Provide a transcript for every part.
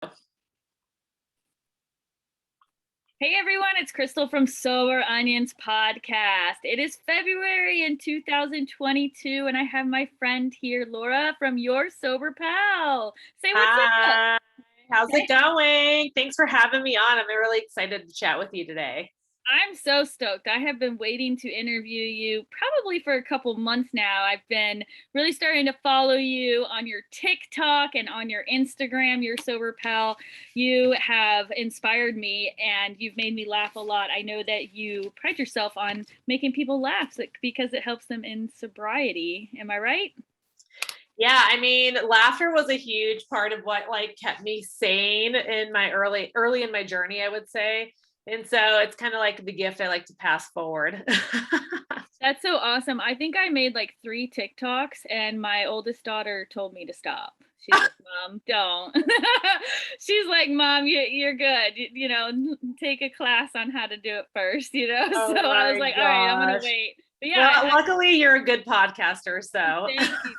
Hey everyone, it's Crystal from Sober Onions podcast. It is February in 2022, and I have my friend here, Laura from Your Sober Pal. Say what's up. Hi, how's it going? Thanks for having me on. I'm really excited to chat with you today. I'm so stoked. I have been waiting to interview you probably for a couple months now. I've been really starting to follow you on your TikTok and on your Instagram, Your Sober Pal. You have inspired me and you've made me laugh a lot. I know that you pride yourself on making people laugh because it helps them in sobriety. Am I right? Yeah, I mean, laughter was a huge part of what kept me sane in my early in my journey, I would say. And so it's kind of like the gift I like to pass forward. That's so awesome. I think I made like 3 TikToks and my oldest daughter told me to stop. She's like, "Mom, don't." She's like, "Mom, you're good. Take a class on how to do it first, you know?" Oh So I was my like, "All right, I'm gonna gosh. wait." But yeah, Well, luckily you're a good podcaster, so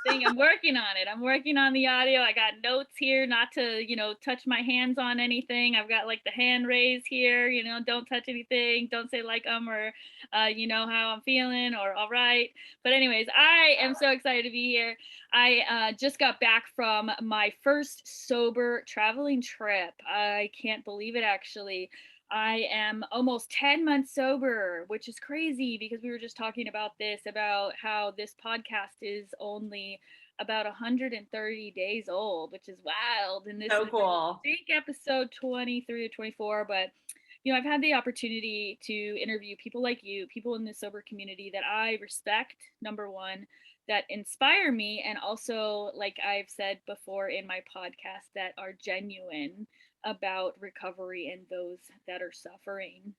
thank you. I'm working on it. I'm working on the audio. I got notes here not to, touch my hands on anything. I've got like the hand raise here, don't touch anything. Don't say like or how I'm feeling or all right. But anyways, I am so excited to be here. I just got back from my first sober traveling trip. I can't believe it actually. I am almost 10 months sober, which is crazy because we were just talking about this, about how this podcast is only about 130 days old, which is wild. And this so is, I cool. think, episode 23 or 24. But, I've had the opportunity to interview people like you, people in the sober community that I respect, number one, that inspire me. And also, like I've said before in my podcast, that are genuine about recovery and those that are suffering.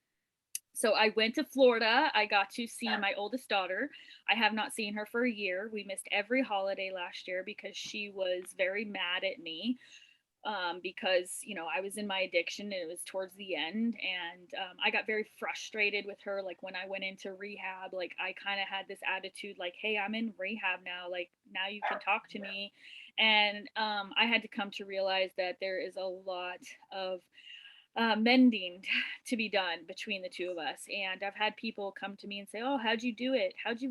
So I went to Florida. I got to see my oldest daughter. I have not seen her for a year. We missed every holiday last year because she was very mad at me, because I was in my addiction and it was towards the end, and I got very frustrated with her. Like when I went into rehab, like I kind of had this attitude like, hey, I'm in rehab now, like now you can talk to me. And I had to come to realize that there is a lot of mending to be done between the two of us. And I've had people come to me and say, "Oh, how'd you do it? How'd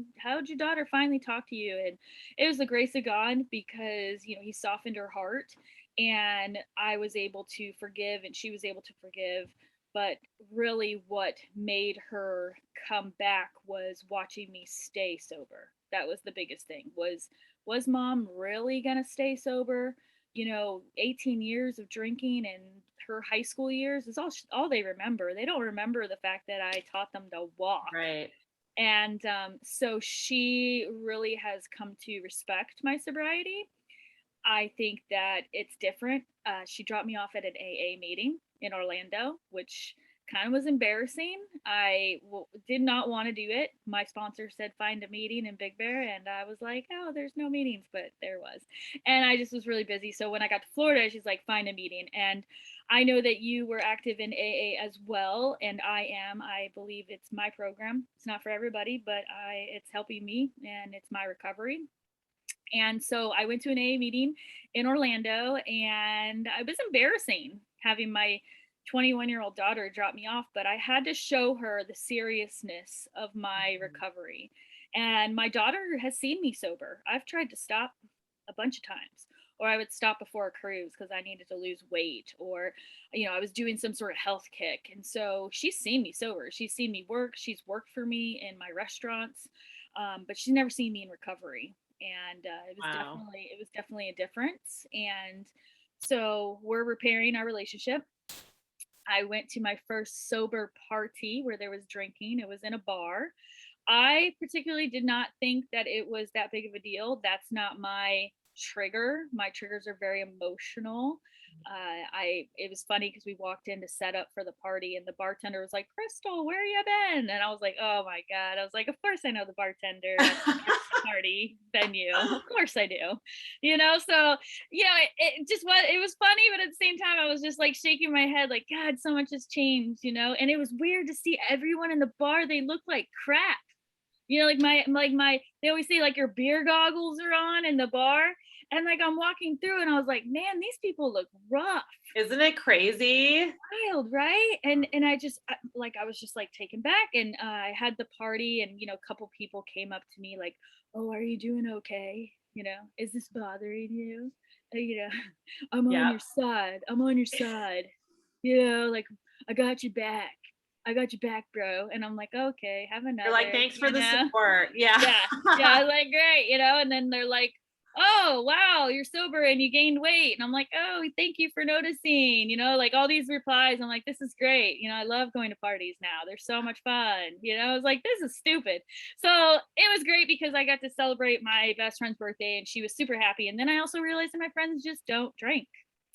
your daughter finally talk to you?" And it was the grace of God because He softened her heart, and I was able to forgive, and she was able to forgive. But really, what made her come back was watching me stay sober. That was the biggest thing. Was mom really gonna stay sober? 18 years of drinking and her high school years is all they remember. They don't remember the fact that I taught them to walk. Right. And so she really has come to respect my sobriety. I think that it's different. She dropped me off at an AA meeting in Orlando, which kind of was embarrassing. Did not want to do it. My sponsor said find a meeting in Big Bear, and I was like, oh, there's no meetings, but there was. And I just was really busy. So when I got to Florida, she's like, find a meeting. And I know that you were active in AA as well, and I am. I believe it's my program. It's not for everybody, but it's helping me, and it's my recovery. And so I went to an AA meeting in Orlando, and it was embarrassing having my 21-year-old daughter drop me off, but I had to show her the seriousness of my recovery. And my daughter has seen me sober. I've tried to stop a bunch of times, or I would stop before a cruise because I needed to lose weight, or I was doing some sort of health kick. And so she's seen me sober. She's seen me work. She's worked for me in my restaurants, but she's never seen me in recovery. And Wow. it was definitely a difference. And so we're repairing our relationship. I went to my first sober party where there was drinking. It was in a bar. I particularly did not think that it was that big of a deal. That's not my trigger. My triggers are very emotional. It was funny because we walked in to set up for the party, and the bartender was like, "Crystal, where you been?" And I was like, "Oh my god!" I was like, "Of course I know the bartender at this party venue. Of course I do." So it was funny, but at the same time, I was just like shaking my head, like, God, so much has changed, and it was weird to see everyone in the bar. They looked like crap. Like my they always say like your beer goggles are on in the bar. And like I'm walking through and I was like, man, these people look rough. Isn't it crazy? Wild, right? And like I was just like taken back, and I had the party, and a couple people came up to me like, "Oh, are you doing okay? Is this bothering you? You know, I'm on Yeah. your side. I'm on your side. Like I got your back. I got your back, bro." And I'm like, "Okay, have You're like, another." thanks for the support. Yeah. Yeah, yeah. I was like, "Great," and then they're like, "Oh, wow, you're sober and you gained weight." And I'm like, "Oh, thank you for noticing." Like all these replies. I'm like, "This is great." I love going to parties now. They're so much fun. I was like, "This is stupid." So it was great because I got to celebrate my best friend's birthday and she was super happy. And then I also realized that my friends just don't drink.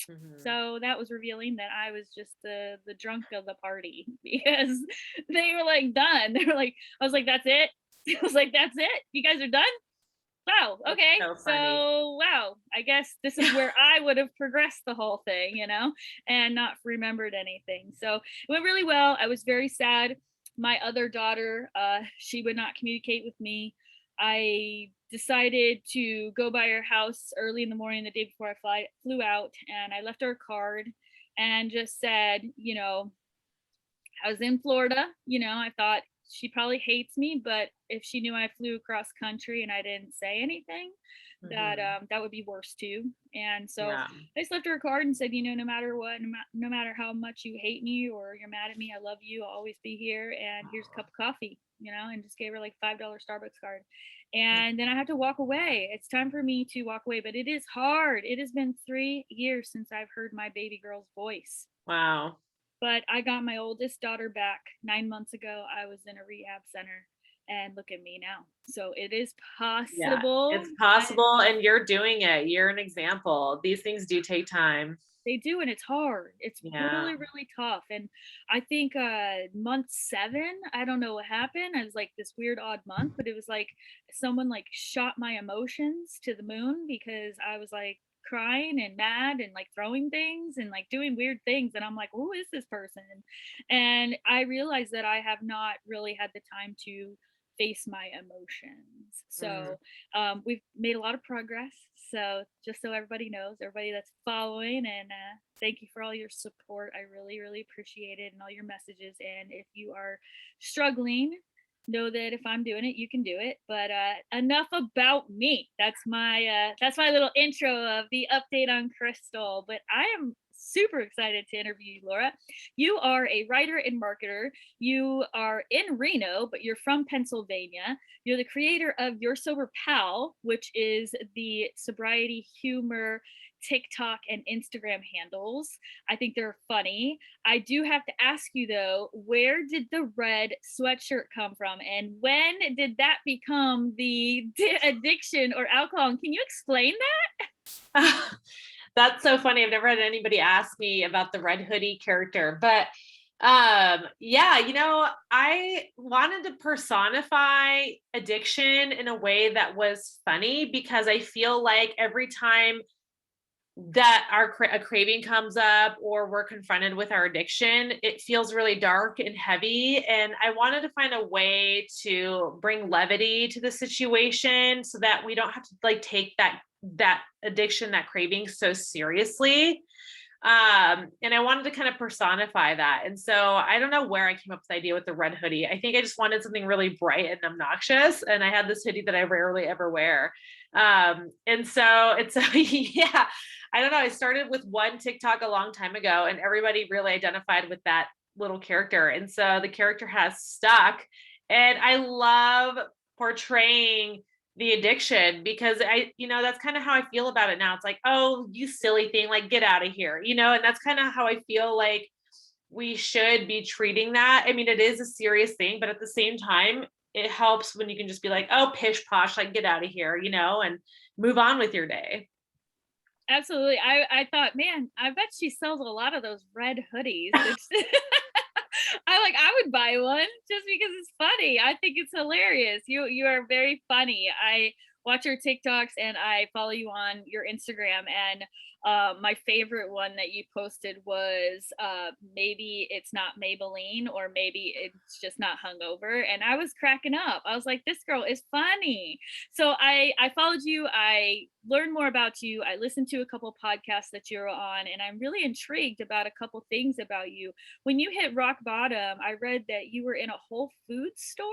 Mhm. So that was revealing that I was just the drunk of the party because they were like done. They were like, I was like, "That's it." I was like, "That's it? You guys are done?" Wow, That's okay. so funny. So, wow, I guess this is where I would have progressed the whole thing, and not remembered anything. So, it went really well. I was very sad. My other daughter, she would not communicate with me. I decided to go by her house early in the morning the day before flew out, and I left her a card and just said, I was in Florida. I thought she probably hates me, but if she knew I flew across country and I didn't say anything, that Mhm. that would be worse too. And so Yeah. I just left her a card and said, no matter what, no matter how much you hate me or you're mad at me, I love you. I'll always be here. And here's a cup of coffee, and just gave her like $5 Starbucks card. And then I had to walk away. It's time for me to walk away, but it is hard. It has been 3 years since I've heard my baby girl's voice. Wow. But I got my oldest daughter back 9 months ago. I was in a rehab center, and look at me now. So it is Yeah. possible. It's possible and you're doing it. You're an example. These things do take time. They do, and it's hard. It's Yeah. really, really tough. And I think month 7, I don't know what happened. I was like this weird odd month, but it was like someone like shot my emotions to the moon because I was like crying and mad and like throwing things and like doing weird things. And I'm like, who is this person? And I realized that I have not really had the time to face my emotions. Mm. So we've made a lot of progress. So just so everybody knows, everybody that's following, and thank you for all your support. I really, really appreciate it and all your messages. And if you are struggling, know that if I'm doing it, you can do it. But enough about me. That's my little intro of the update on Crystal. But I am super excited to interview you, Laura. You are a writer and marketer. You are in Reno, but you're from Pennsylvania. You're the creator of Your Sober Pal, which is the sobriety humor TikTok and Instagram handles. I think they're funny. I do have to ask you though, where did the red sweatshirt come from? And when did that become the addiction or alcohol? And can you explain that? That's so funny. I've never had anybody ask me about the red hoodie character, but yeah, I wanted to personify addiction in a way that was funny because I feel like every time that a craving comes up or we're confronted with our addiction, it feels really dark and heavy. And I wanted to find a way to bring levity to the situation so that we don't have to like take that addiction, that craving so seriously. And I wanted to kind of personify that. And so I don't know where I came up with the idea with the red hoodie. I think I just wanted something really bright and obnoxious. And I had this hoodie that I rarely ever wear. And so it's, yeah, I don't know. I started with one TikTok a long time ago and everybody really identified with that little character. And so the character has stuck. And I love portraying the addiction because that's kind of how I feel about it now. It's like, oh, you silly thing, like get out of here, and that's kind of how I feel like we should be treating that. I mean, it is a serious thing, but at the same time, it helps when you can just be like, oh, pish posh, like get out of here, and move on with your day. Absolutely. I thought, man, I bet she sells a lot of those red hoodies. I would buy one just because it's funny. I think it's hilarious. You are very funny. I watch your TikToks and I follow you on your Instagram. And my favorite one that you posted was maybe it's not Maybelline or maybe it's just not hungover. And I was cracking up. I was like, this girl is funny. So I followed you. I learned more about you. I listened to a couple podcasts that you're on, and I'm really intrigued about a couple things about you. When you hit rock bottom, I read that you were in a Whole Foods store.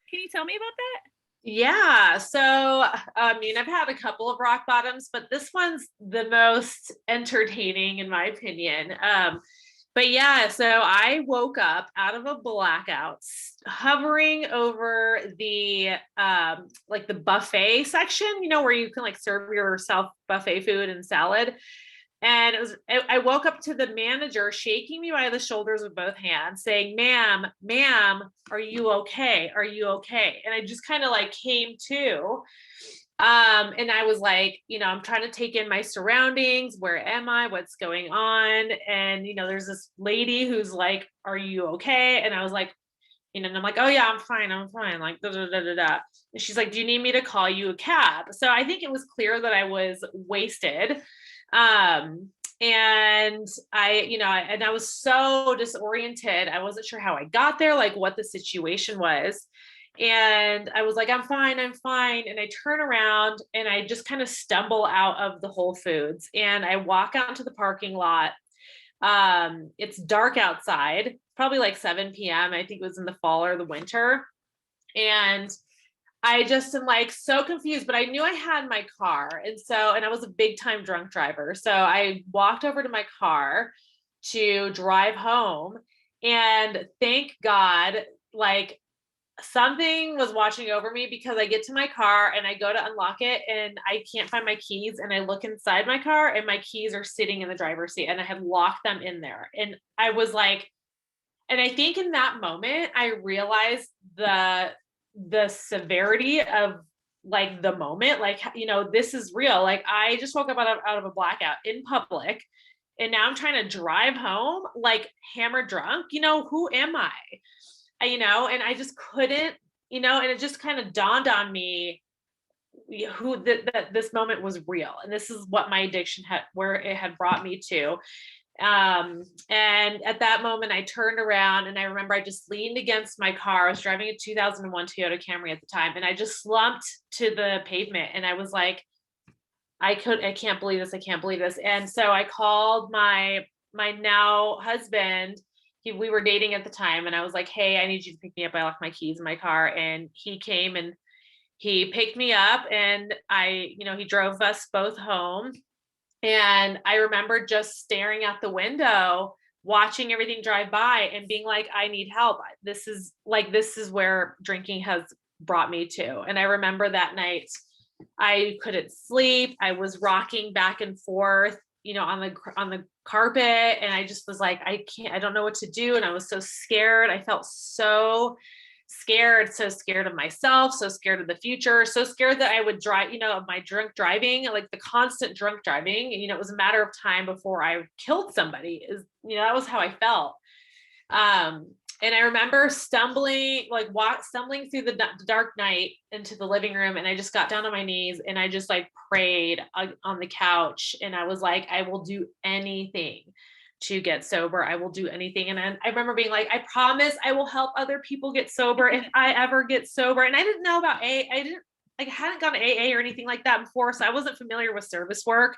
Can you tell me about that? Yeah. So, I mean, I've had a couple of rock bottoms, but this one's the most entertaining in my opinion. But yeah, so I woke up out of a blackout, hovering over the like the buffet section, where you can like serve yourself buffet food and salad. And I woke up to the manager shaking me by the shoulders with both hands, saying, ma'am, are you okay? Are you okay? And I just kind of like came to. And I was like, I'm trying to take in my surroundings. Where am I? What's going on? And, there's this lady who's like, are you okay? And I was like, and I'm like, oh yeah, I'm fine. I'm fine. Like, da, da, da, da, da. And she's like, do you need me to call you a cab? So I think it was clear that I was wasted. And I was so disoriented. I wasn't sure how I got there, like what the situation was. And I was like, I'm fine, I'm fine. And I turn around and I just kind of stumble out of the Whole Foods and I walk out into the parking lot. It's dark outside, probably like 7 p.m. I think it was in the fall or the winter. And I just am like so confused, but I knew I had my car. And I was a big time drunk driver. So I walked over to my car to drive home. And thank God, like something was watching over me because I get to my car and I go to unlock it and I can't find my keys. And I look inside my car and my keys are sitting in the driver's seat and I had locked them in there. And I was like, and I think in that moment, I realized the severity of like the moment, like, this is real. Like I just woke up out of a blackout in public and now I'm trying to drive home, like hammered drunk, who am I? And I just couldn't, and it just kind of dawned on me that this moment was real. And this is what my addiction where it had brought me to. And at that moment I turned around and I remember I just leaned against my car. I was driving a 2001 Toyota Camry at the time. And I just slumped to the pavement and I was like, I can't believe this. I can't believe this. And so I called my now husband. We were dating at the time. And I was like, hey, I need you to pick me up. I left my keys in my car. And he came and he picked me up and he drove us both home. And I remember just staring out the window, watching everything drive by and being like, I need help. This is where drinking has brought me to. And I remember that night I couldn't sleep. I was rocking back and forth, on the carpet. And I just was like, I don't know what to do. And I was so scared. I felt so scared of myself, so scared of the future, so scared that I would drive, of my drunk driving, like the constant drunk driving. It was a matter of time before I killed somebody. That was how I felt. And I remember stumbling through the dark night into the living room. And I just got down on my knees and I just like prayed on the couch. And I was like, I will do anything to get sober. I will do anything. And I remember being like, I promise I will help other people get sober if I ever get sober. And I didn't know about I hadn't gone to AA or anything like that before. So I wasn't familiar with service work.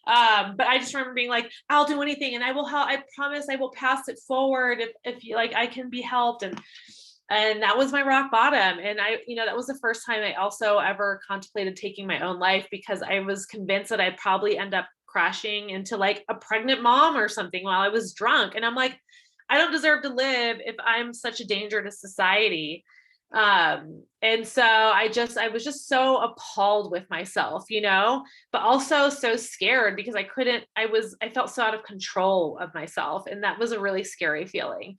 But I just remember being like, I'll do anything and I will help. I promise I will pass it forward if you like, I can be helped. And that was my rock bottom. And that was the first time I also ever contemplated taking my own life because I was convinced that I'd probably end up crashing into like a pregnant mom or something while I was drunk. And I'm like, I don't deserve to live if I'm such a danger to society. And so I was just so appalled with myself, but also so scared because I felt so out of control of myself. And that was a really scary feeling.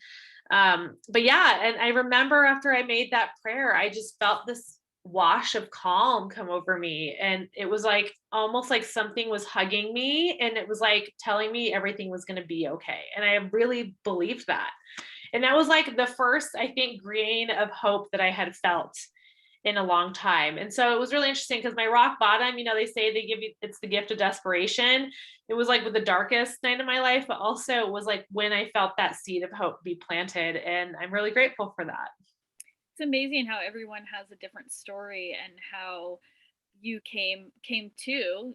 But yeah, and I remember after I made that prayer, I just felt this wash of calm come over me. And it was like, almost like something was hugging me and it was like telling me everything was going to be okay. And I really believed that. And that was like the first, I think, grain of hope that I had felt in a long time. And so it was really interesting because my rock bottom, they say they give you, it's the gift of desperation. It was like with the darkest night of my life, but also it was like when I felt that seed of hope be planted. And I'm really grateful for that. It's amazing how everyone has a different story and how you came to,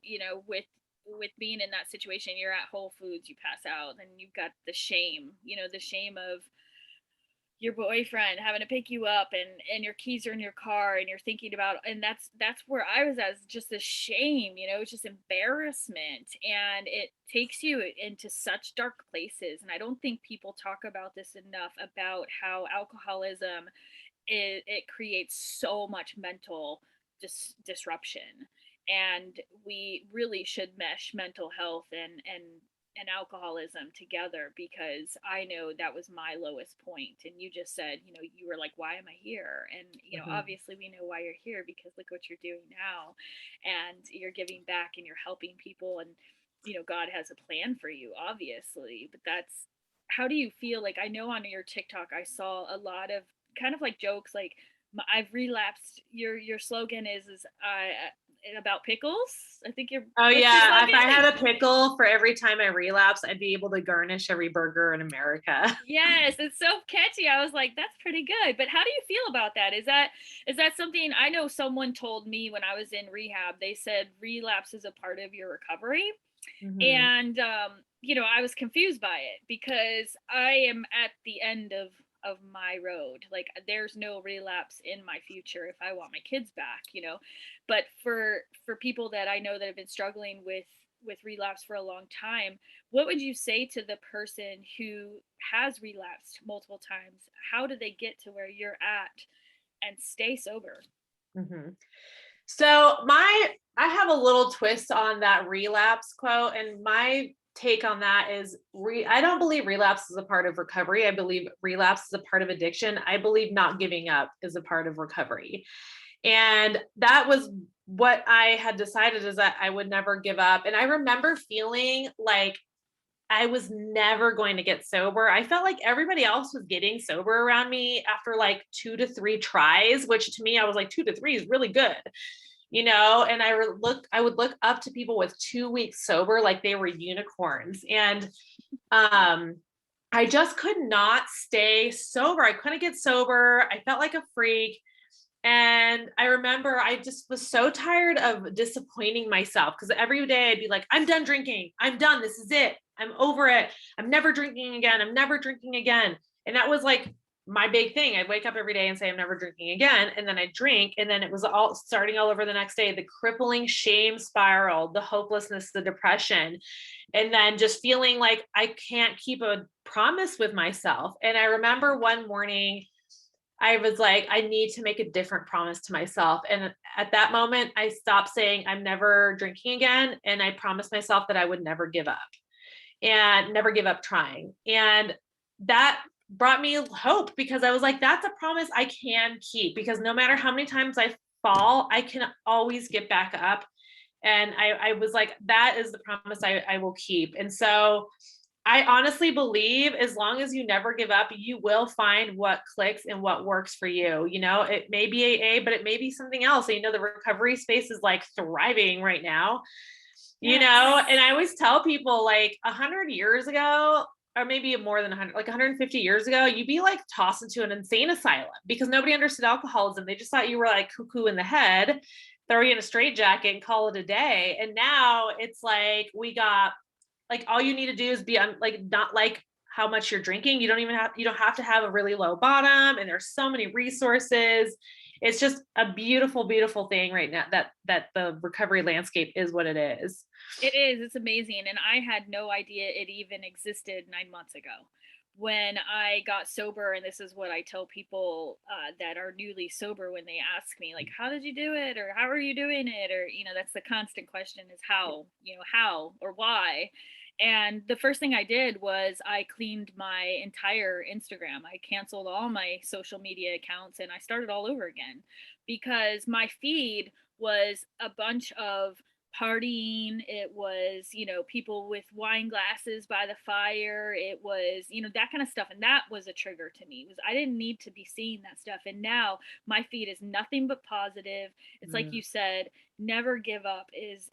with being in that situation. You're at Whole Foods, you pass out, and you've got the shame, the shame of your boyfriend having to pick you up, and your keys are in your car, and you're thinking about, and that's where I was, as just the shame, it's just embarrassment, and it takes you into such dark places. And I don't think people talk about this enough, about how alcoholism, it creates so much mental disruption. And we really should mesh mental health and alcoholism together, because I know that was my lowest point. And you just said, you were like, why am I here? And Mhm. obviously we know why you're here, because look what you're doing now, and you're giving back and you're helping people. And God has a plan for you, obviously. But that's, how do you feel? Like, I know on your TikTok I saw a lot of kind of like jokes, like, I've relapsed. Your slogan is about pickles. I think your Oh what's your yeah. If I slogan? had a pickle for every time I relapse, I'd be able to garnish every burger in America. Yes, it's so catchy. I was like, that's pretty good. But how do you feel about that? Is that something? I know someone told me when I was in rehab, they said relapse is a part of your recovery. Mhm. And I was confused by it, because I am at the end of my road. Like, there's no relapse in my future if I want my kids back. But for people that I know that have been struggling with relapse for a long time, what would you say to the person who has relapsed multiple times? How do they get to where you're at and stay sober? Mhm. So I have a little twist on that relapse quote, and my take on that is I don't believe relapse is a part of recovery. I believe relapse is a part of addiction. I believe not giving up is a part of recovery. And that was what I had decided, is that I would never give up. And I remember feeling like I was never going to get sober. I felt like everybody else was getting sober around me after like 2 to 3 tries, which to me, I was like, 2 to 3 is really good, and I would look up to people with 2 weeks sober like they were unicorns. And um, I just could not stay sober. I couldn't get sober. I felt like a freak. And I remember I just was so tired of disappointing myself, because every day I'd be like, I'm done drinking. I'm done. This is it. I'm over it. I'm never drinking again. I'm never drinking again. And that was like my big thing. I'd wake up every day and say, I'm never drinking again. And then I'd drink. And then it was all starting all over the next day, the crippling shame spiral, the hopelessness, the depression. And then just feeling like I can't keep a promise with myself. And I remember one morning, I was like, I need to make a different promise to myself. And at that moment, I stopped saying, I'm never drinking again. And I promised myself that I would never give up and never give up trying. And that brought me hope, because I was like, that's a promise I can keep, because no matter how many times I fall, I can always get back up. And I was like, that is the promise I will keep. And so I honestly believe as long as you never give up, you will find what clicks and what works for you. It may be AA, but it may be something else. And, the recovery space is like thriving right now, Yes. and I always tell people, like, 100 years ago, or maybe more than 100, like 150 years ago, you'd be like tossed into an insane asylum because nobody understood alcoholism. They just thought you were like cuckoo in the head, throw you in a straitjacket and call it a day. And now it's like, we got, like, all you need to do is be like, not like how much you're drinking. You don't have to have a really low bottom. And there's so many resources. It's just a beautiful, beautiful thing right now, that the recovery landscape is what it is. It is. It's amazing. And I had no idea it even existed 9 months ago when I got sober. And this is what I tell people that are newly sober when they ask me, like, how did you do it? Or how are you doing it? Or, that's the constant question, is how or why. And the first thing I did was I cleaned my entire Instagram. I canceled all my social media accounts and I started all over again, because my feed was a bunch of partying, it was, people with wine glasses by the fire, it was, that kind of stuff. And that was a trigger to me, was I didn't need to be seeing that stuff. And now my feed is nothing but positive. It's like Mm. you said, never give up is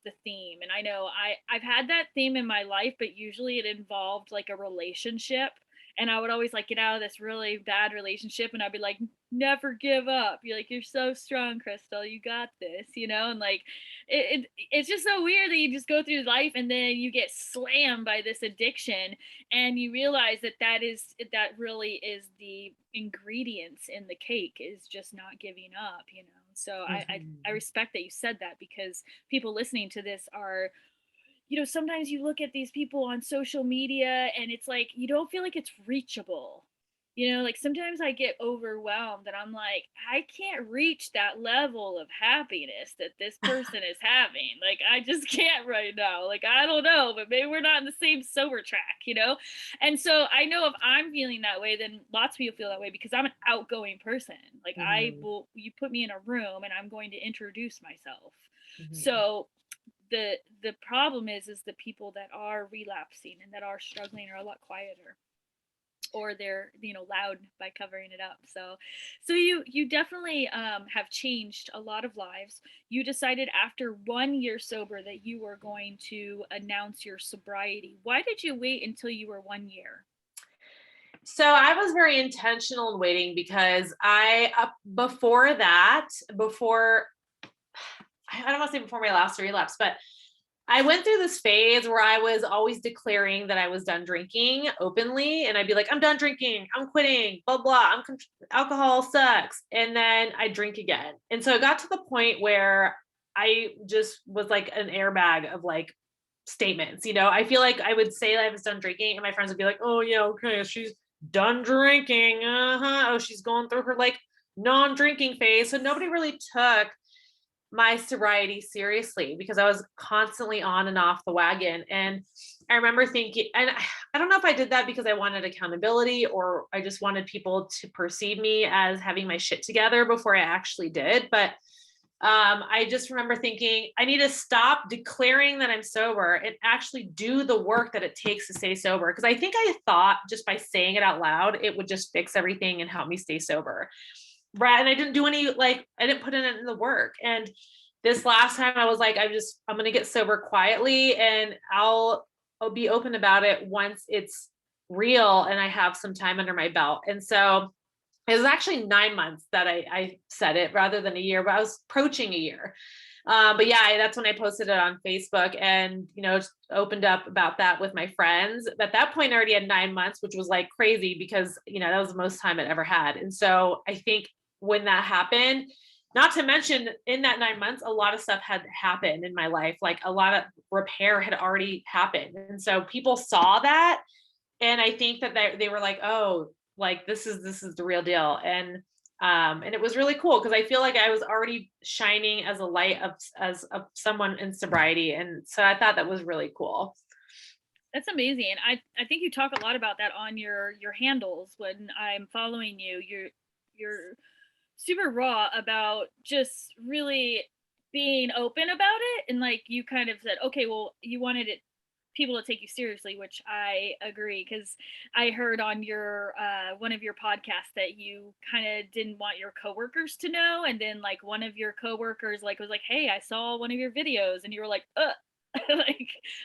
the theme. And I know I've had that theme in my life, but usually it involved like a relationship. And I would always like get out of this really bad relationship and I'd be like, never give up. You're like, you're so strong, Crystal. You got this, and like it's just so weird that you just go through life and then you get slammed by this addiction and you realize that really is the ingredients in the cake, is just not giving up. So I Mhm. respect that you said that, because people listening to this are, sometimes you look at these people on social media and it's like you don't feel like it's reachable. Like sometimes I get overwhelmed and I'm like, I can't reach that level of happiness that this person is having. Like, I just can't right now. Like, I don't know, but maybe we're not in the same sober track. And so I know if I'm feeling that way, then lots of people feel that way, because I'm an outgoing person. Like, Mhm. you put me in a room and I'm going to introduce myself. Mhm. So the problem is the people that are relapsing and that are struggling are a lot quieter, or they're loud by covering it up. So you definitely have changed a lot of lives. You decided after 1 year sober that you were going to announce your sobriety. Why did you wait until you were 1 year? So I was very intentional in waiting because before that, before I don't want to say before my last relapse, but I went through this phase where I was always declaring that I was done drinking openly. And I'd be like, I'm done drinking. I'm quitting, blah, blah. Alcohol sucks. And then I drink again. And so it got to the point where I just was like an airbag of like statements. I feel like I would say that I was done drinking and my friends would be like, oh, yeah, okay, she's done drinking. Uh-huh. Oh, she's going through her like non-drinking phase. So nobody really took my sobriety seriously because I was constantly on and off the wagon. And I remember thinking, and I don't know if I did that because I wanted accountability or I just wanted people to perceive me as having my shit together before I actually did. But I just remember thinking, I need to stop declaring that I'm sober and actually do the work that it takes to stay sober. Because I think I thought just by saying it out loud, it would just fix everything and help me stay sober. Right. And I didn't do any, like, I didn't put in the work. And this last time I was like, I'm going to get sober quietly and I'll be open about it once it's real and I have some time under my belt. And so it was actually 9 months that I said it rather than a year, but I was approaching a year. But yeah, that's when I posted it on Facebook and, just opened up about that with my friends. At that point, I already had 9 months, which was like crazy because, that was the most time I'd ever had. And so I think when that happened, not to mention in that 9 months, a lot of stuff had happened in my life. Like a lot of repair had already happened. And so people saw that. And I think that they were like, oh, like this is the real deal. And it was really cool because I feel like I was already shining as a light of someone in sobriety. And so I thought that was really cool. That's amazing. And I think you talk a lot about that on your handles when I'm following you. You're super raw about just really being open about it, and like you kind of said, okay, well, you wanted it people to take you seriously, which I agree, because I heard on your one of your podcasts that you kind of didn't want your coworkers to know, and then like one of your coworkers like was like, hey, I saw one of your videos, and you were like,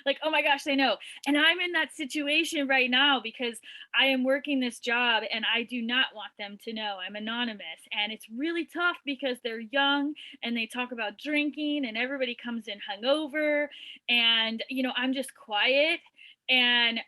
like oh my gosh, they know. And I'm in that situation right now because I am working this job and I do not want them to know I'm anonymous, and it's really tough because they're young and they talk about drinking and everybody comes in hungover, and I'm just quiet, and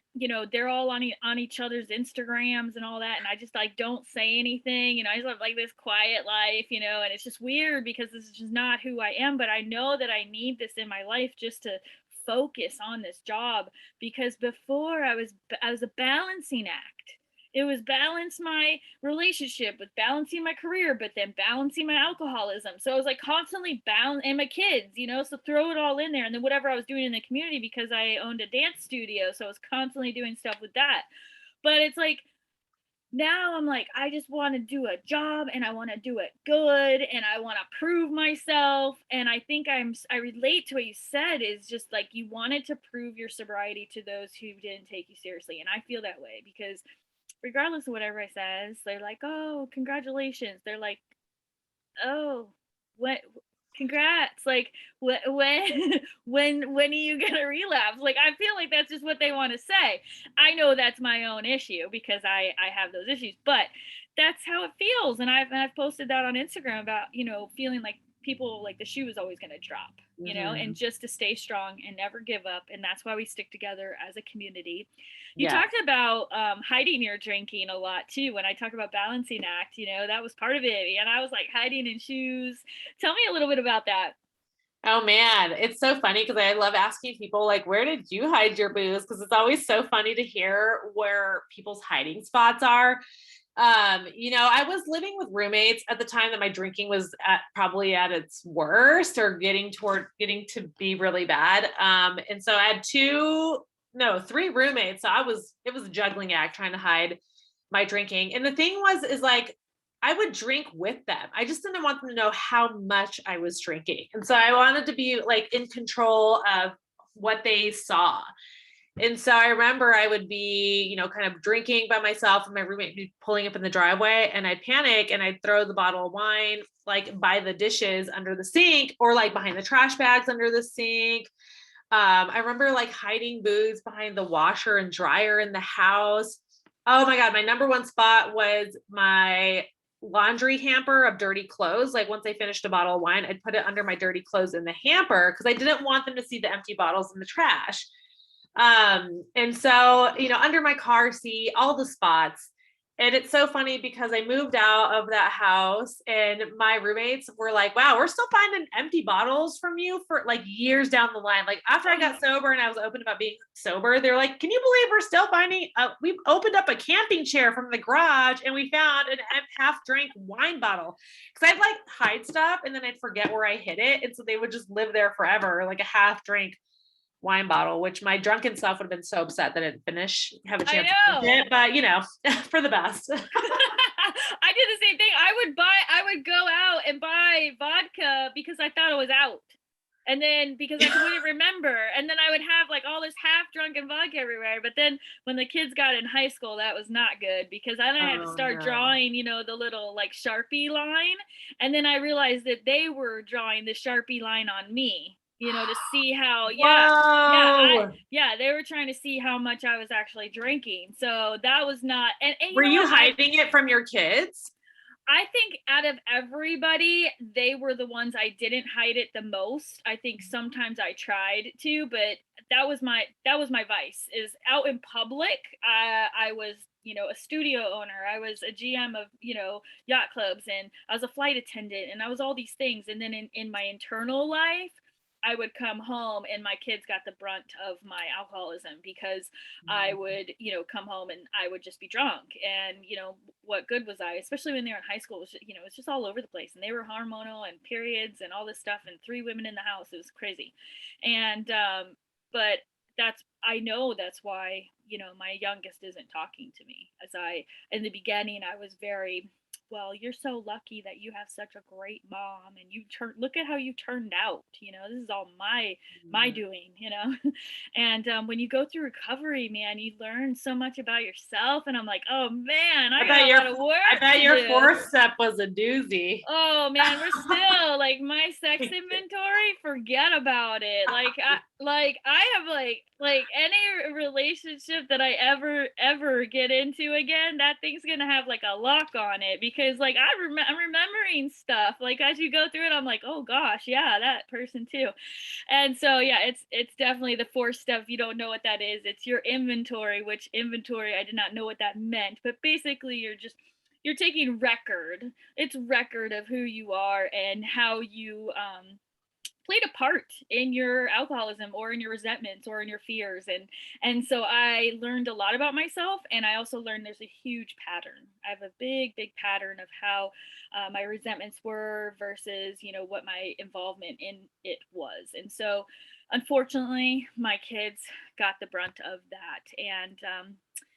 they're all on each other's Instagrams and all that, and I just like don't say anything. I just have like this quiet life, and it's just weird because this is just not who I am, but I know that I need this in my life just to focus on this job, because before I was a balancing act. It was balance my relationship with balancing my career, but then balancing my alcoholism. So I was like constantly balance, and my kids, so throw it all in there. And then whatever I was doing in the community, because I owned a dance studio, so I was constantly doing stuff with that. But it's like now I'm like, I just want to do a job and I want to do it good and I want to prove myself. And I think I relate to what you said is just like you wanted to prove your sobriety to those who didn't take you seriously. And I feel that way because regardless of what everybody says, they're like, oh, congratulations. They're like, oh, what? Congrats! Like, when, when are you gonna relapse? Like, I feel like that's just what they want to say. I know that's my own issue because I have those issues, but that's how it feels. And I've posted that on Instagram about feeling like people like the shoe is always gonna drop, and Mhm. just to stay strong and never give up. And that's why we stick together as a community. You Yeah. talked about hiding your drinking a lot too. When I talk about balancing act, that was part of it. And I was like hiding in shoes. Tell me a little bit about that. Oh man, it's so funny because I love asking people like, where did you hide your booze? Because it's always so funny to hear where people's hiding spots are. I was living with roommates at the time that my drinking was probably at its worst or getting to be really bad. And so I had three roommates. So it was a juggling act trying to hide my drinking. And the thing is like, I would drink with them. I just didn't want them to know how much I was drinking. And so I wanted to be like in control of what they saw. And so I remember I would be, kind of drinking by myself and my roommate would be pulling up in the driveway and I'd panic and I'd throw the bottle of wine like by the dishes under the sink or like behind the trash bags under the sink. I remember like hiding booze behind the washer and dryer in the house. Oh my God, my number one spot was my laundry hamper of dirty clothes. Like once I finished a bottle of wine, I'd put it under my dirty clothes in the hamper because I didn't want them to see the empty bottles in the trash. And so, under my car seat, all the spots. And it's so funny because I moved out of that house and my roommates were like, wow, we're still finding empty bottles from you for like years down the line. Like after I got sober and I was open about being sober, they're like, can you believe we're still finding, we opened up a camping chair from the garage and we found an half drank wine bottle. Cause I'd like hide stuff and then I'd forget where I hid it. And so they would just live there forever, like a half drink wine bottle, which my drunken self would have been so upset that I didn't have a I chance to finish know. it, but for the best. I did the same thing. I would go out and buy vodka because I thought it was out. And then because I wouldn't remember, and then I would have like all this half drunken vodka everywhere. But then when the kids got in high school, that was not good because then I had to Oh start no. drawing, the little like Sharpie line. And then I realized that they were drawing the Sharpie line on me, to see how, Whoa. they were trying to see how much I was actually drinking. So that was not, and you Were know you what? hiding it from your kids? I think out of everybody, they were the ones I didn't hide it the most. I think sometimes I tried to, but that was my vice. Is out in public. I was a studio owner. I was a GM of yacht clubs, and I was a flight attendant, and I was all these things. And then in my internal life, I would come home and my kids got the brunt of my alcoholism because I would, come home and I would just be drunk. And, what good was I, especially when they were in high school, it was, it's just all over the place. And they were hormonal and periods and all this stuff and three women in the house. It was crazy. And, but I know that's why, my youngest isn't talking to me in the beginning, I was very, well, you're so lucky that you have such a great mom and look at how you turned out, this is all my doing, and when you go through recovery, man, you learn so much about yourself, and I'm like, oh man, I got a lot of I work bet to your do. fourth step was a doozy. Oh man, we're still like my sex inventory. Forget about it. I have like any relationship that I ever get into again, that thing's gonna have like a lock on it because like I'm remembering stuff. Like as you go through it, I'm like, oh gosh, yeah, that person too. And so yeah, it's definitely the fourth step. If you don't know what that is, it's your inventory. Which inventory, I did not know what that meant, but basically you're taking record. It's record of who you are and how you played a part in your alcoholism or in your resentments or in your fears. And so I learned a lot about myself, and I also learned there's a huge pattern. I have a big pattern of how my resentments were versus what my involvement in it was. And so unfortunately my kids got the brunt of that. And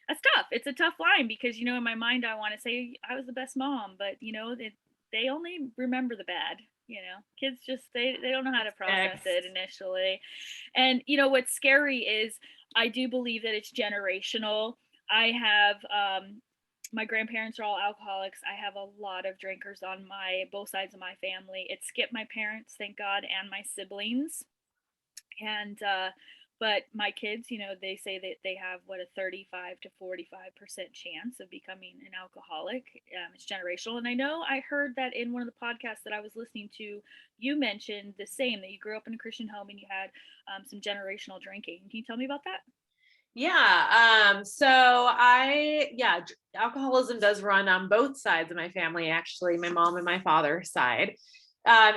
That's tough. It's a tough line because, in my mind, I want to say I was the best mom, but they only remember the bad. Kids just they don't know how to process Ex- it initially. And what's scary is I do believe that it's generational. I have my grandparents are all alcoholics. I have a lot of drinkers on my both sides of my family. It skipped my parents, thank God, and my siblings. And but my kids, they say that they have what a 35 to 45% chance of becoming an alcoholic. It's generational. And I know I heard that in one of the podcasts that I was listening to, you mentioned the same, that you grew up in a Christian home and you had some generational drinking. Can you tell me about that? Yeah. Alcoholism does run on both sides of my family, actually, my mom and my father's side.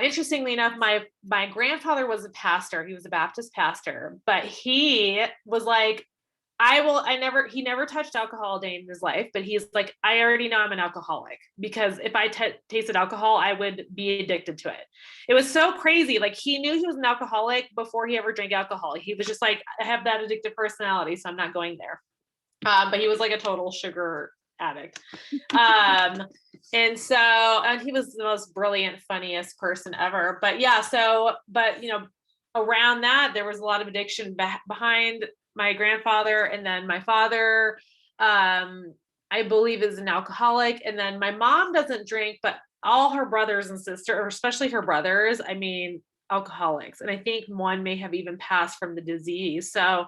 Interestingly enough, my grandfather was a pastor. He was a Baptist pastor, but he was like, he never touched alcohol a day in his life, but he's like, I already know I'm an alcoholic because if I tasted alcohol, I would be addicted to it. It was so crazy. Like he knew he was an alcoholic before he ever drank alcohol. He was just like, I have that addictive personality, so I'm not going there. But he was like a total sugar addict. And he was the most brilliant, funniest person ever. But yeah, around that, there was a lot of addiction behind my grandfather, and then my father, I believe, is an alcoholic. And then my mom doesn't drink, but all her brothers and sisters, or especially her brothers, I mean, alcoholics. And I think one may have even passed from the disease. So,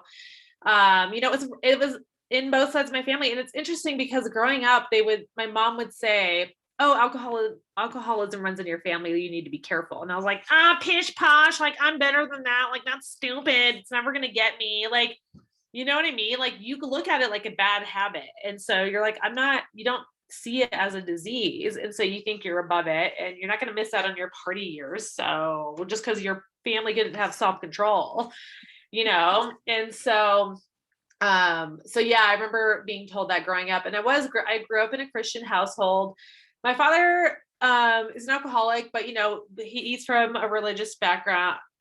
it was in both sides of my family. And it's interesting because growing up, my mom would say, oh, alcoholism runs in your family. You need to be careful. And I was like, pish posh. Like, I'm better than that. Like, that's stupid. It's never going to get me. Like, you know what I mean? Like, you could look at it like a bad habit. And so you're like, you don't see it as a disease. And so you think you're above it and you're not going to miss out on your party years. So just because your family didn't have self-control, and so yeah, I remember being told that growing up, and I grew up in a Christian household. My father is an alcoholic, but he's from a religious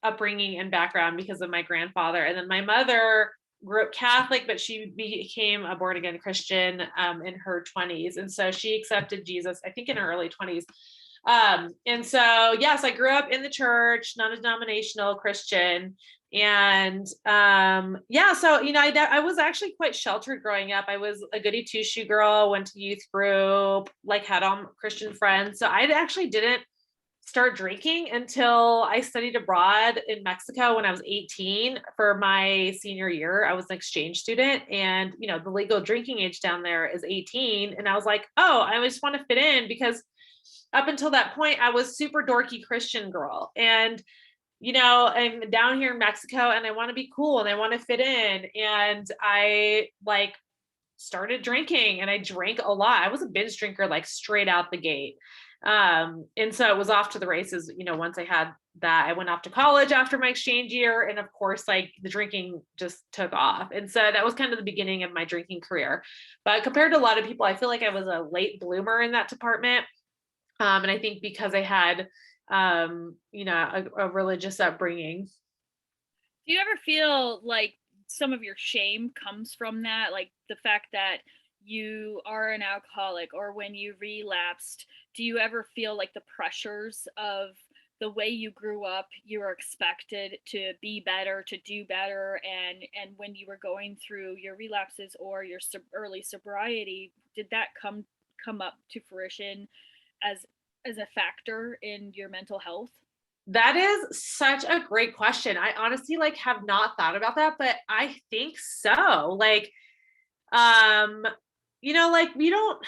upbringing and background because of my grandfather. And then my mother grew up Catholic, but she became a born again Christian in her 20s, and so she accepted Jesus, I think, in her early 20s. And so yes, I grew up in the church, non-denominational Christian. And I was actually quite sheltered growing up. I was a goody two-shoe girl, went to youth group, like had all Christian friends. So I actually didn't start drinking until I studied abroad in Mexico when I was 18 for my senior year. I was an exchange student, and the legal drinking age down there is 18. And I was like, oh, I just want to fit in, because up until that point, I was super dorky Christian girl. And I'm down here in Mexico and I want to be cool and I want to fit in. And I started drinking, and I drank a lot. I was a binge drinker, like straight out the gate. And so it was off to the races. Once I had that, I went off to college after my exchange year. And of course, like the drinking just took off. And so that was kind of the beginning of my drinking career. But compared to a lot of people, I feel like I was a late bloomer in that department. And I think because I had a religious upbringing. Do you ever feel like some of your shame comes from that? Like the fact that you are an alcoholic, or when you relapsed, do you ever feel like the pressures of the way you grew up, you were expected to be better, to do better, and when you were going through your relapses or your early sobriety, did that come up to fruition as a factor in your mental health? That is such a great question. I honestly have not thought about that, but I think so. We don't,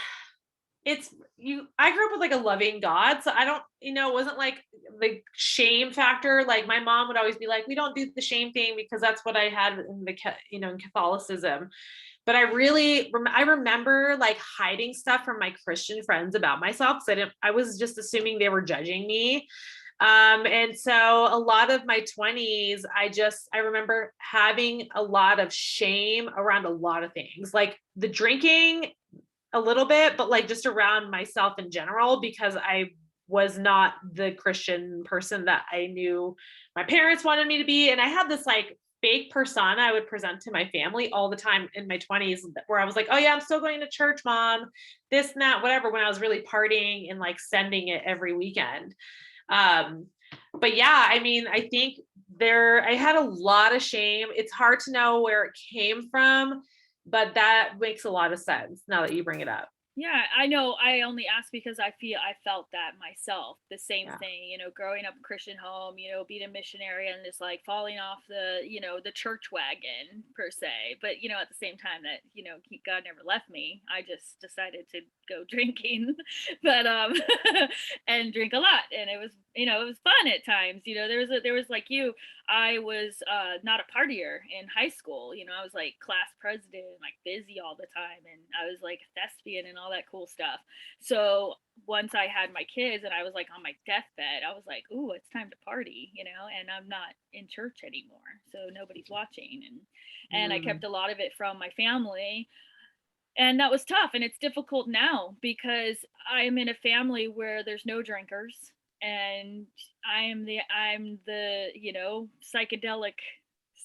I grew up with a loving God. So I don't, it wasn't like the shame factor. Like my mom would always be like, we don't do the shame thing because that's what I had in in Catholicism. But I remember hiding stuff from my Christian friends about myself, because I was just assuming they were judging me. And so a lot of my 20s, I remember having a lot of shame around a lot of things, like the drinking a little bit, but just around myself in general, because I was not the Christian person that I knew my parents wanted me to be. And I had this fake persona I would present to my family all the time in my 20s, where I was like, oh yeah, I'm still going to church, mom, this and that, whatever, when I was really partying and like sending it every weekend. Um, but yeah, I mean, I think I had a lot of shame. It's hard to know where it came from, but that makes a lot of sense now that you bring it up. Yeah, I know. I only ask because I felt that myself. The same Yeah. thing, growing up in Christian home, being a missionary and just like falling off the church wagon per se. But at the same time that, God never left me. I just decided to go drinking, but and drink a lot. And it was fun at times. There was like you, I was not a partier in high school. I was like class president, like busy all the time, and I was like a thespian and all that cool stuff. So once I had my kids and I was like on my deathbed, I was like, "Ooh, it's time to party," and I'm not in church anymore, so nobody's watching, and I Mm. kept a lot of it from my family, and that was tough, and it's difficult now because I'm in a family where there's no drinkers, and I'm the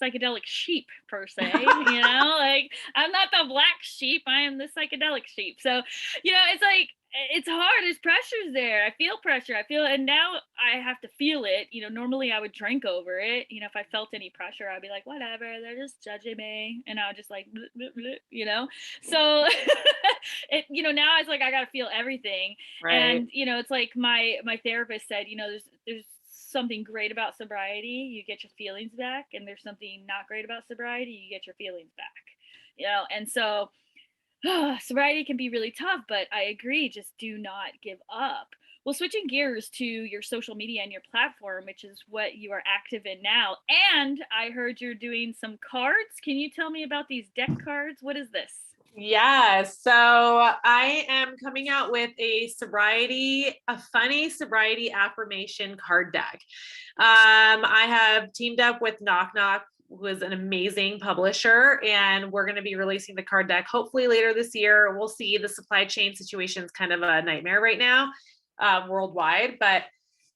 psychedelic sheep per se, like I'm not the black sheep, I am the psychedelic sheep. So it's like it's hard. There's pressures there. I feel pressure. I feel, and now I have to feel it. Normally I would drink over it. If I felt any pressure, I'd be like, whatever, they're just judging me, and I would just like, bleh, bleh, bleh. So now it's like I gotta feel everything. Right. And it's like my therapist said, there's something great about sobriety, you get your feelings back, and there's something not great about sobriety, you get your feelings back. And so sobriety can be really tough, but I agree, just do not give up. Well, switching gears to your social media and your platform, which is what you are active in now, and I heard you're doing some cards. Can you tell me about these deck cards? What is this? Yeah, so I am coming out with a funny sobriety affirmation card deck. I have teamed up with Knock Knock, who is an amazing publisher, and we're going to be releasing the card deck hopefully later this year. We'll see. The supply chain situation is kind of a nightmare right now, worldwide, but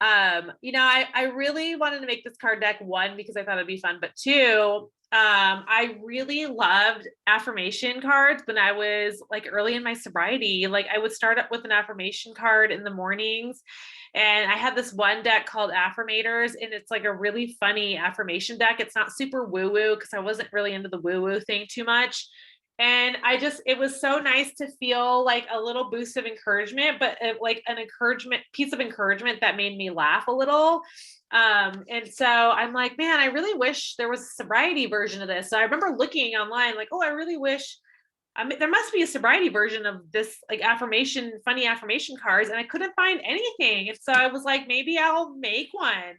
I really wanted to make this card deck, one, because I thought it'd be fun, but two, I really loved affirmation cards when I was like early in my sobriety. Like I would start up with an affirmation card in the mornings. And I had this one deck called Affirmators, and it's like a really funny affirmation deck. It's not super woo woo because I wasn't really into the woo woo thing too much. And it was so nice to feel like a little boost of encouragement, but like an piece of encouragement that made me laugh a little. And so I'm like, man, I really wish there was a sobriety version of this. So I remember looking online, like, oh, I really wish, there must be a sobriety version of this, like funny affirmation cards. And I couldn't find anything. And so I was like, maybe I'll make one,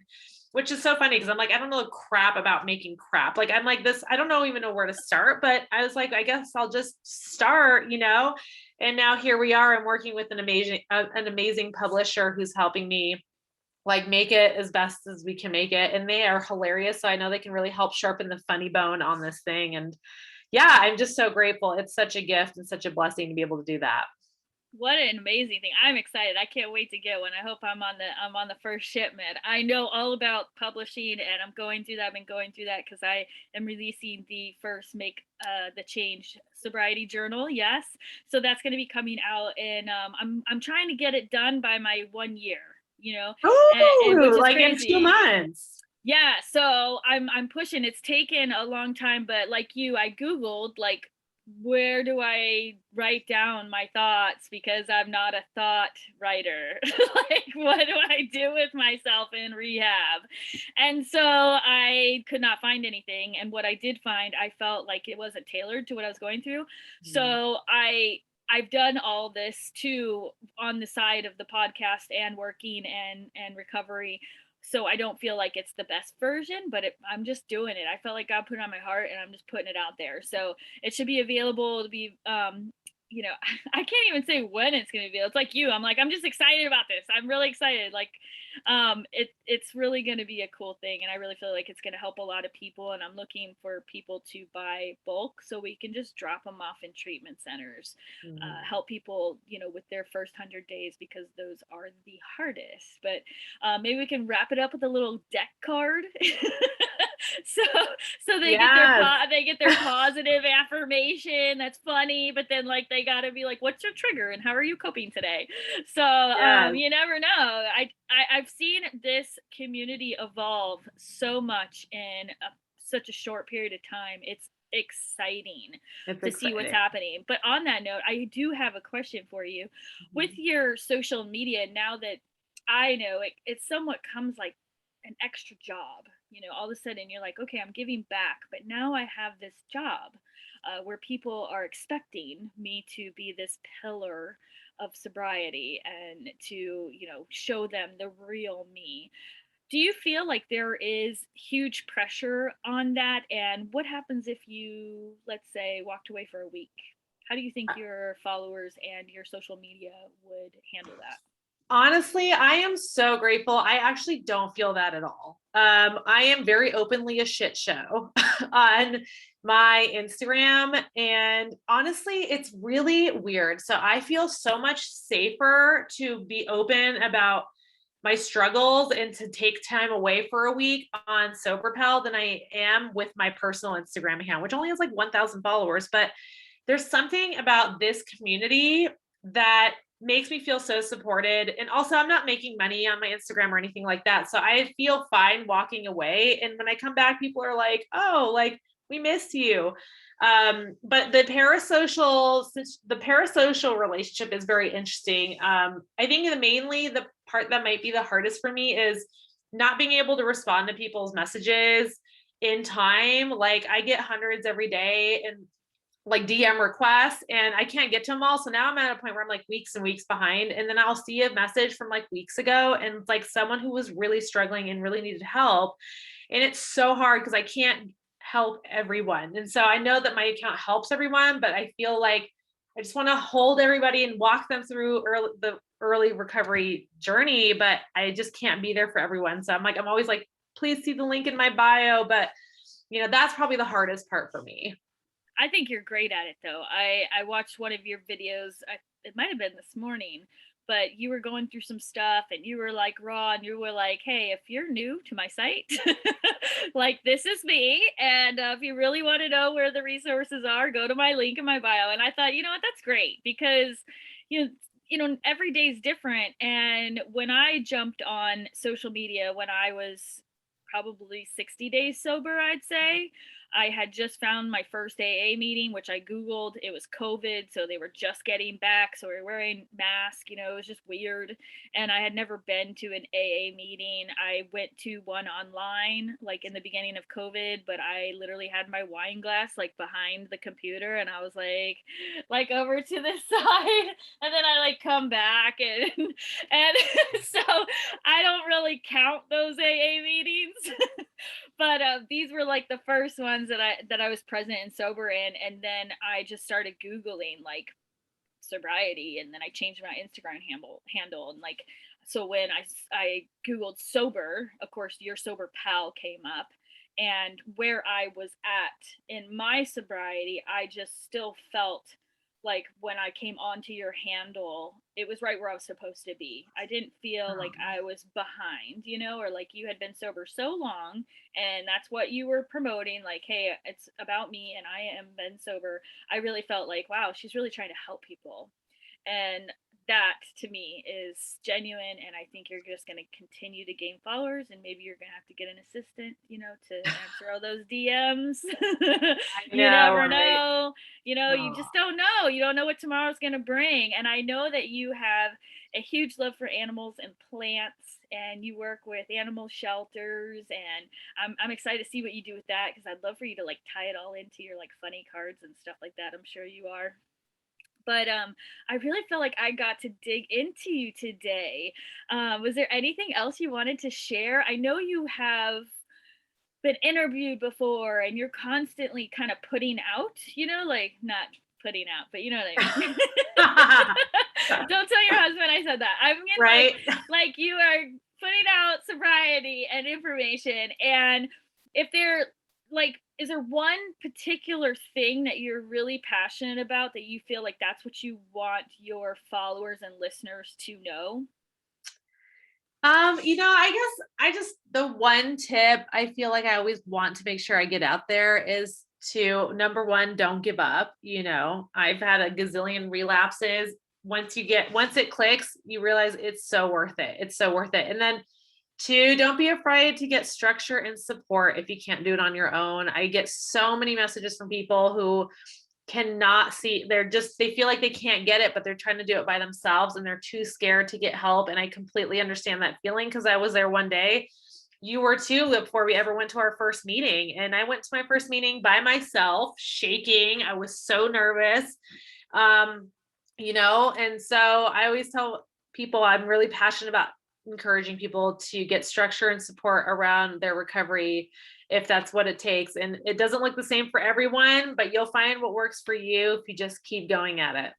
which is so funny because I'm like, I don't know crap about making crap. Like, I'm like this, I don't know, even know where to start, but I was like, I guess I'll just start. And now here we are. I'm working with an amazing publisher who's helping me like make it as best as we can make it. And they are hilarious. So I know they can really help sharpen the funny bone on this thing. And yeah, I'm just so grateful. It's such a gift and such a blessing to be able to do that. What an amazing thing. I'm excited. I can't wait to get one. I hope I'm on the first shipment. I know all about publishing, and I'm going through that. I've been going through that because I am releasing the first Make the Change sobriety journal. Yes. So that's going to be coming out, and I'm trying to get it done by my 1 year, and which Oh, is like in two crazy. months. Yeah, so I'm pushing. It's taken a long time, but like you, I Googled like where do I write down my thoughts because I'm not a thought writer. Like what do I do with myself in rehab? And so I could not find anything. And what I did find, I felt like it wasn't tailored to what I was going through. Mm. So I've done all this too on the side of the podcast and working and recovery, so I don't feel like it's the best version, but I'm just doing it. I felt like God put it on my heart, and I'm just putting it out there. So it should be available to be, I can't even say when it's going to be. It's like you. I'm like, I'm just excited about this. I'm really excited. Like, it's really going to be a cool thing, and I really feel like it's going to help a lot of people. And I'm looking for people to buy bulk so we can just drop them off in treatment centers, Mm. help people, with their first 100 days because those are the hardest. But maybe we can wrap it up with a little deck card. So they get their Yes. positive affirmation. That's funny, but then like they got to be like, what's your trigger and how are you coping today? So Yes. you never know. I've seen this community evolve so much in such a short period of time. It's exciting It's to see what's exciting. happening. But on that note, I do have a question for you. With Mhm. your social media, now that I know it somewhat comes like an extra job. All of a sudden you're like, okay, I'm giving back, but now I have this job where people are expecting me to be this pillar of sobriety and to, show them the real me. Do you feel like there is huge pressure on that? And what happens if you, let's say, walked away for a week? How do you think your followers and your social media would handle that? Honestly, I am so grateful. I actually don't feel that at all. I am very openly a shit show on my Instagram. And honestly, it's really weird. So I feel so much safer to be open about my struggles and to take time away for a week on SoberPal than I am with my personal Instagram account, which only has like 1,000 followers. But there's something about this community that makes me feel so supported. And also, I'm not making money on my Instagram or anything like that. So I feel fine walking away. And when I come back, people are like, oh, like, we missed you. But the parasocial relationship is very interesting. I think mainly the part that might be the hardest for me is not being able to respond to people's messages in time. Like I get hundreds every day and like DM requests and I can't get to them all. So now I'm at a point where I'm like weeks and weeks behind. And then I'll see a message from like weeks ago and it's like someone who was really struggling and really needed help. And it's so hard because I can't help everyone. And so I know that my account helps everyone, but I feel like I just want to hold everybody and walk them through the early recovery journey, but I just can't be there for everyone. So I'm always like, please see the link in my bio. But that's probably the hardest part for me. I think you're great at it though. I watched one of your videos. It might have been this morning, but you were going through some stuff and you were like raw and you were like, "Hey, if you're new to my site, like this is me, and if you really want to know where the resources are, go to my link in my bio." And I thought, you know what, that's great because you know every day is different. And when I jumped on social media when I was probably 60 days sober, I'd say I had just found my first AA meeting, which I Googled. It was COVID, so they were just getting back. So we were wearing masks, it was just weird. And I had never been to an AA meeting. I went to one online, like in the beginning of COVID, but I literally had my wine glass like behind the computer and I was like over to the side. And then I like come back and so I don't really count those AA meetings. But these were like the first ones that I was present and sober in, and then I just started googling like sobriety, and then I changed my Instagram handle, and like so when I googled sober, of course your sober pal came up, and where I was at in my sobriety, I just still felt like when I came onto your handle, it was right where I was supposed to be. I didn't feel like I was behind, or like you had been sober so long and that's what you were promoting, like, hey, it's about me and I am been sober. I really felt like, wow, she's really trying to help people. And that to me is genuine. And I think you're just going to continue to gain followers. And maybe you're going to have to get an assistant, to answer all those DMs. I You know, never right? know. You Oh, just don't know. You don't know what tomorrow's going to bring. And I know that you have a huge love for animals and plants, and you work with animal shelters, and I'm excited to see what you do with that because I'd love for you to like tie it all into your like funny cards and stuff like that. I'm sure you are. But I really felt like I got to dig into you today. Was there anything else you wanted to share? I know you have been interviewed before and you're constantly kind of putting out, like not putting out, but you know what I mean. Don't tell your husband I said that. I mean right? like you are putting out sobriety and information, and if they're like, is there one particular thing that you're really passionate about that you feel like that's what you want your followers and listeners to know? I guess the one tip I feel like I always want to make sure I get out there is to number one, don't give up. I've had a gazillion relapses. Once it clicks, you realize it's so worth it. It's so worth it. And then two, don't be afraid to get structure and support if you can't do it on your own. I get so many messages from people who cannot see, they feel like they can't get it, but they're trying to do it by themselves and they're too scared to get help. And I completely understand that feeling because I was there one day. You were too, before we ever went to our first meeting. And I went to my first meeting by myself, shaking. I was so nervous. And so I always tell people I'm really passionate about encouraging people to get structure and support around their recovery if that's what it takes. And it doesn't look the same for everyone, but you'll find what works for you if you just keep going at it.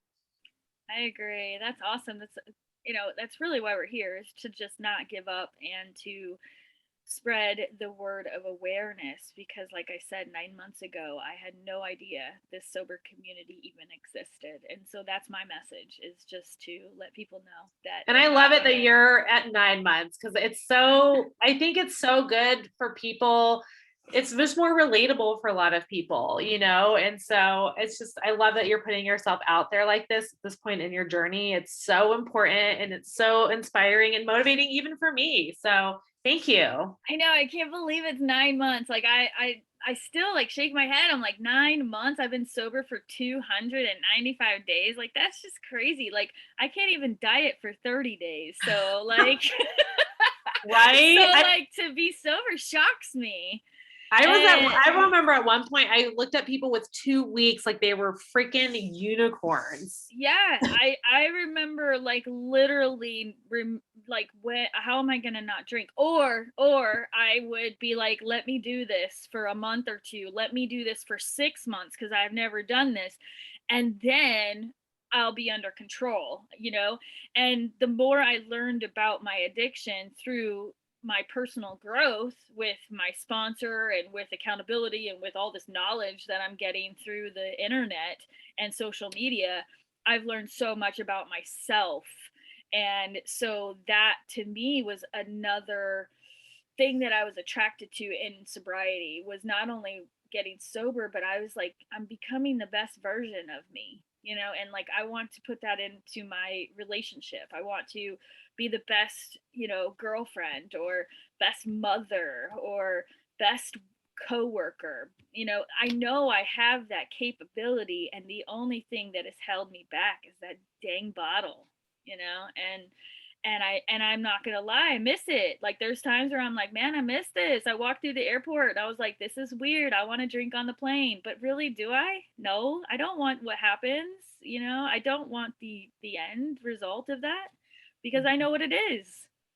I agree. That's awesome. That's really why we're here, is to just not give up and to spread the word of awareness, because like I said, 9 months ago I had no idea this sober community even existed. And so that's my message, is just to let people know that. And I love it that you're at 9 months, because I think it's so good for people. It's just more relatable for a lot of people, and so I love that you're putting yourself out there like this at this point in your journey. It's so important and it's so inspiring and motivating even for me. So thank you. I know, I can't believe it's 9 months. Like I still like shake my head. I'm like, 9 months. I've been sober for 295 days. Like that's just crazy. Like I can't even diet for 30 days. So like right. So like to be sober shocks me. I remember at one point I looked at people with 2 weeks like they were freaking unicorns. Yeah, I remember like literally like, how am I going to not drink? Or I would be like, let me do this for a month or two. Let me do this for 6 months because I've never done this. And then I'll be under control, And the more I learned about my addiction through my personal growth with my sponsor and with accountability and with all this knowledge that I'm getting through the internet and social media, I've learned so much about myself. And so that to me was another thing that I was attracted to in sobriety, was not only getting sober, but I was like, I'm becoming the best version of me, and like I want to put that into my relationship. I want to be the best, girlfriend or best mother or best coworker. I know I have that capability, and the only thing that has held me back is that dang bottle, and I'm not gonna lie, I miss it. Like there's times where I'm like, man, I miss this. I walked through the airport, I was like, this is weird. I want to drink on the plane, but really, do I? No, I don't want what happens. I don't want the end result of that, because I know what it is.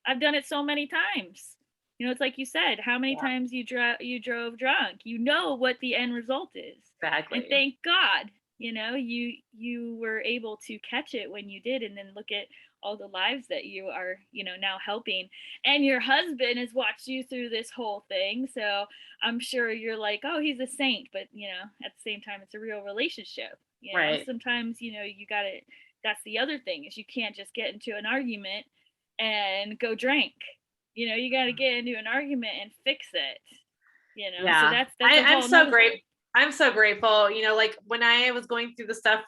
I've done it so many times. It's like you said, how many times you drove drunk. You know what the end result is. Exactly. And thank God, you were able to catch it when you did, and then look at all the lives that you are, now helping. And your husband has watched you through this whole thing. So I'm sure you're like, oh, he's a saint. But, at the same time, it's a real relationship. Right. Sometimes, you got to, that's the other thing, is you can't just get into an argument and go drink. You got to get into an argument and fix it. Yeah. So that's I'm so great. I'm so grateful. Like when I was going through the stuff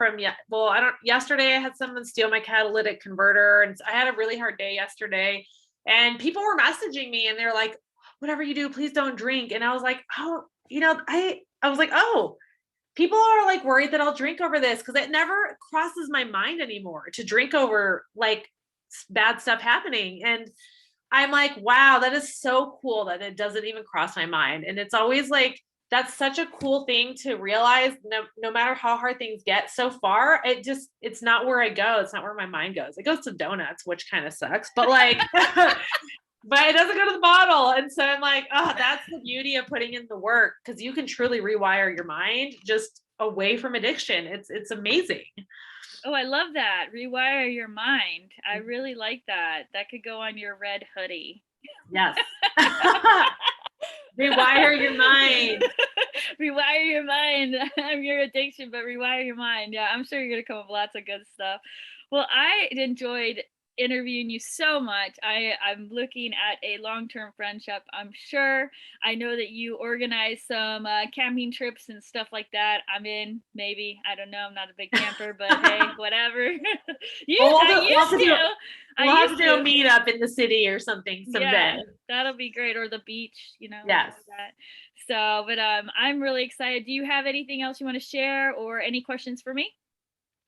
yesterday I had someone steal my catalytic converter, and I had a really hard day yesterday, and people were messaging me and they're like, whatever you do, please don't drink. And I was like, oh, I was like, oh, people are like worried that I'll drink over this, because it never crosses my mind anymore to drink over like bad stuff happening. And I'm like, wow, that is so cool that it doesn't even cross my mind. And it's always like, that's such a cool thing to realize. No matter how hard things get so far, it's not where I go. It's not where my mind goes. It goes to donuts, which kind of sucks, but like, but it doesn't go to the bottle. And so I'm like, oh, that's the beauty of putting in the work, because you can truly rewire your mind just away from addiction. It's amazing. Oh, I love that. Rewire your mind. I really like that. That could go on your red hoodie. Yes. Rewire your mind. Rewire your mind. I'm your addiction, but rewire your mind. Yeah, I'm sure you're going to come up with lots of good stuff. Well, I enjoyed interviewing you so much. I'm looking at a long-term friendship, I'm sure. I know that you organize some camping trips and stuff like that. I'm in, maybe. I don't know. I'm not a big camper, but hey, whatever. Well, I we'll have used to do to. I we'll have to used do a to. meetup in the city or something someday. Yeah, that'll be great. Or the beach, we can Yes. do that. So, but I'm really excited. Do you have anything else you want to share or any questions for me?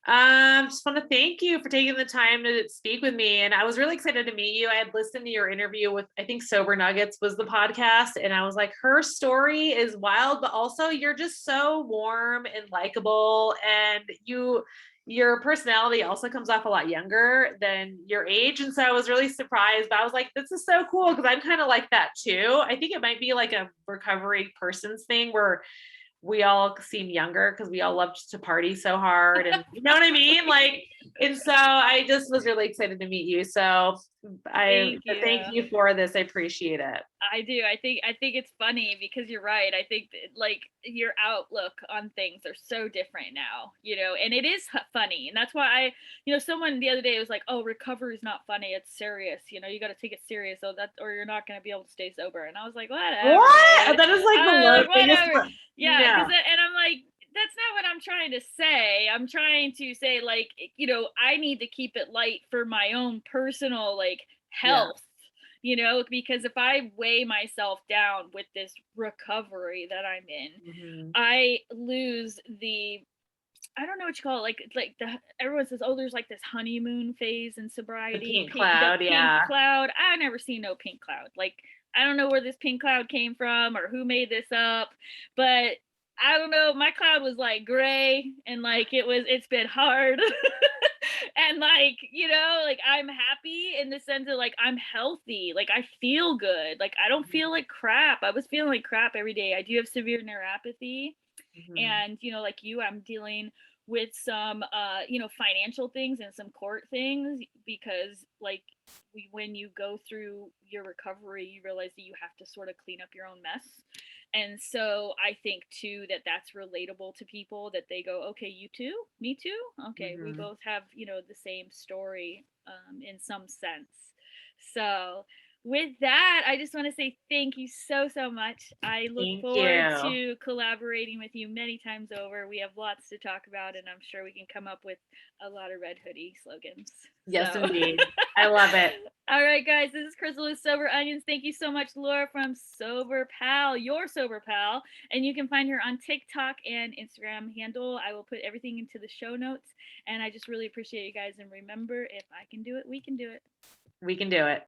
Just want to thank you for taking the time to speak with me. And I was really excited to meet you. I had listened to your interview with, I think Sober Nuggets was the podcast. And I was like, her story is wild, but also you're just so warm and likable. And your personality also comes off a lot younger than your age. And so I was really surprised, but I was like, this is so cool because I'm kind of like that too. I think it might be like a recovery person's thing where we all seem younger because we all loved to party so hard, and you know what I mean? Like, and so I just was really excited to meet you. So Thank you. thank you for this. I appreciate it. I do. I think it's funny because you're right. I think that, like, your outlook on things are so different now, and it is funny. And that's why someone the other day was like, "Oh, recovery is not funny. It's serious. You got to take it serious or you're not going to be able to stay sober." And I was like, "Whatever, What? dude." That is like the Like, biggest whatever. Yeah, no. and I'm like, that's not what I'm trying to say. I'm trying to say, like, I need to keep it light for my own personal, like, Yeah. health, because if I weigh myself down with this recovery that I'm in, Mhm. I lose I don't know what you call it, like everyone says, oh, there's like this honeymoon phase in The sobriety, pink the cloud. pink Yeah. cloud. I never seen no pink cloud. Like, I don't know where this pink cloud came from or who made this up, but I don't know. My cloud was like gray and like it's been hard. And like, like I'm happy in the sense of like I'm healthy. Like I feel good. Like I don't feel like crap. I was feeling like crap every day. I do have severe neuropathy, Mhm. and like you, I'm dealing with some financial things and some court things because like when you go through your recovery, you realize that you have to sort of clean up your own mess. And so I think too that that's relatable to people, that they go, okay, you too, me too, okay, we Mhm. both have the same story, in some sense. So with that, I just want to say thank you so, so much. I look Thank forward you. to collaborating with you many times over. We have lots to talk about, and I'm sure we can come up with a lot of red hoodie slogans. Yes, So, indeed. I love it. all right, guys, this is Crystal with Sober Onions. Thank you so much, Laura from Sober Pal, your Sober Pal. And you can find her on TikTok and Instagram handle. I will put everything into the show notes. And I just really appreciate you guys. And remember, if I can do it, we can do it. We can do it.